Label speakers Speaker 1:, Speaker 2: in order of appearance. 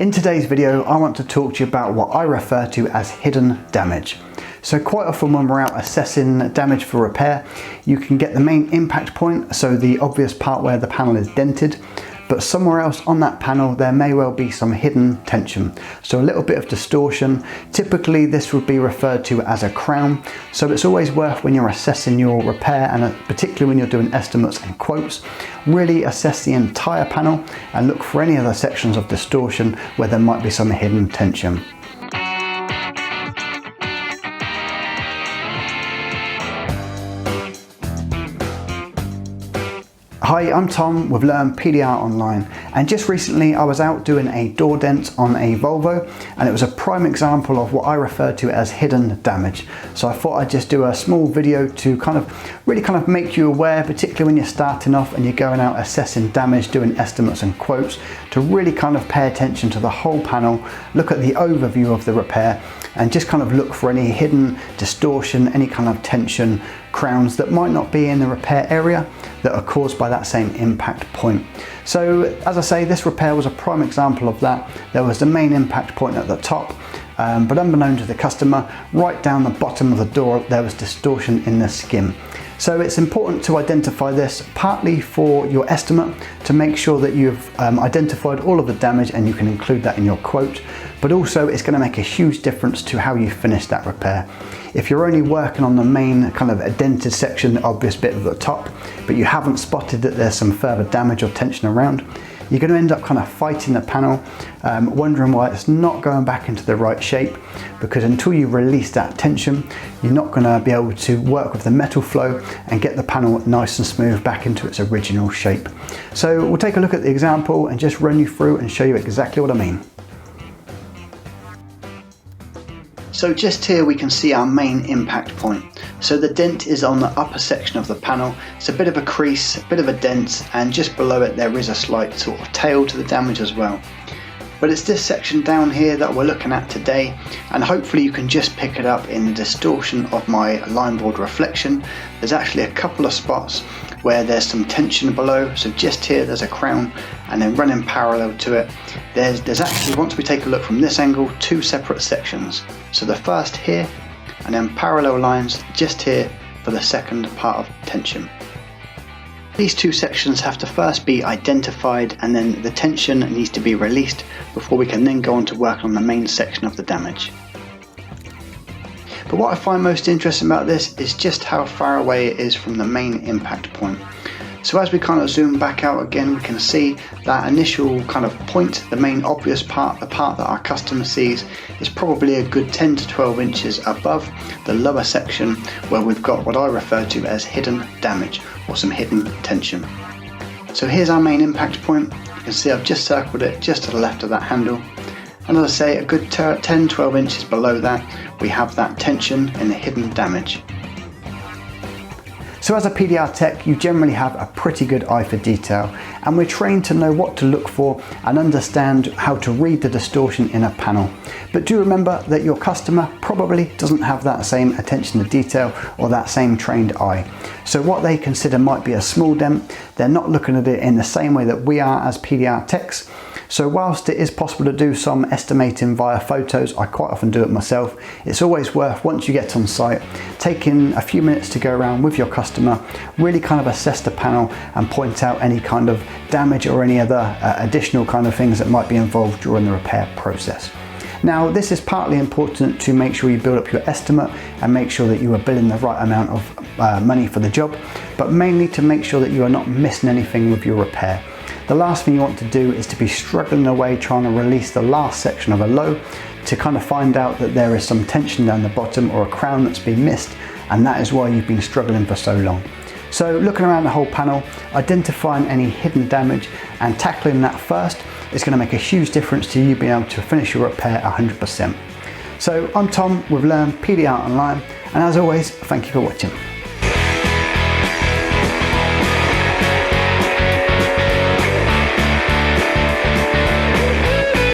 Speaker 1: In today's video, I want to talk to you about what I refer to as hidden damage. So quite often when we're out assessing damage for repair, you can get the main impact point, so the obvious part where the panel is dented, but somewhere else on that panel there may well be some hidden tension. So a little bit of distortion. Typically this would be referred to as a crown. So it's always worth, when you're assessing your repair, and particularly when you're doing estimates and quotes, really assess the entire panel and look for any other sections of distortion where there might be some hidden tension. Hi, I'm Tom with Learn PDR Online, and just recently I was out doing a door dent on a Volvo, and it was a prime example of what I refer to as hidden damage. So I thought I'd just do a small video to really make you aware, particularly when you're starting off and you're going out assessing damage, doing estimates and quotes, to really pay attention to the whole panel, look at the overview of the repair, and just look for any hidden distortion, any kind of tension, crowns that might not be in the repair area that are caused by that same impact point. So as I say, this repair was a prime example of that. There was the main impact point at the top, but unbeknown to the customer, right down the bottom of the door there was distortion in the skin. So it's important to identify this, partly for your estimate, to make sure that you've identified all of the damage and you can include that in your quote, but also it's going to make a huge difference to how you finish that repair. If you're only working on the main dented section, the obvious bit at the top, but you haven't spotted that there's some further damage or tension around, you're going to end up fighting the panel, wondering why it's not going back into the right shape, because until you release that tension, you're not going to be able to work with the metal flow and get the panel nice and smooth back into its original shape. So we'll take a look at the example and just run you through and show you exactly what I mean. So just here we can see our main impact point. So the dent is on the upper section of the panel. It's a bit of a crease, a bit of a dent, and just below it there is a slight sort of tail to the damage as well. But it's this section down here that we're looking at today, and hopefully you can just pick it up in the distortion of my line board reflection. There's actually a couple of spots where there's some tension below. So just here there's a crown, and then running parallel to it there's actually, once we take a look from this angle, two separate sections. So the first here, and then parallel lines just here for the second part of tension. These two sections have to first be identified, and then the tension needs to be released before we can then go on to work on the main section of the damage. But what I find most interesting about this is just how far away it is from the main impact point. So as we zoom back out again, we can see that initial point, the main obvious part, the part that our customer sees, is probably a good 10 to 12 inches above the lower section where we've got what I refer to as hidden damage, or some hidden tension. So here's our main impact point. You can see I've just circled it just to the left of that handle. And as I say, a good 10-12 inches below that, we have that tension and the hidden damage. So as a PDR tech, you generally have a pretty good eye for detail, and we're trained to know what to look for and understand how to read the distortion in a panel. But do remember that your customer probably doesn't have that same attention to detail or that same trained eye. So what they consider might be a small dent, they're not looking at it in the same way that we are as PDR techs. So whilst it is possible to do some estimating via photos, I quite often do it myself, it's always worth, once you get on site, taking a few minutes to go around with your customer, really assess the panel and point out any kind of damage or any other additional things that might be involved during the repair process. Now, this is partly important to make sure you build up your estimate and make sure that you are billing the right amount of money for the job, but mainly to make sure that you are not missing anything with your repair. The last thing you want to do is to be struggling away trying to release the last section of a low, to find out that there is some tension down the bottom or a crown that's been missed, and that is why you've been struggling for so long. So looking around the whole panel, identifying any hidden damage and tackling that first is going to make a huge difference to you being able to finish your repair 100%. So I'm Tom with Learn PDR Online, and as always, thank you for watching.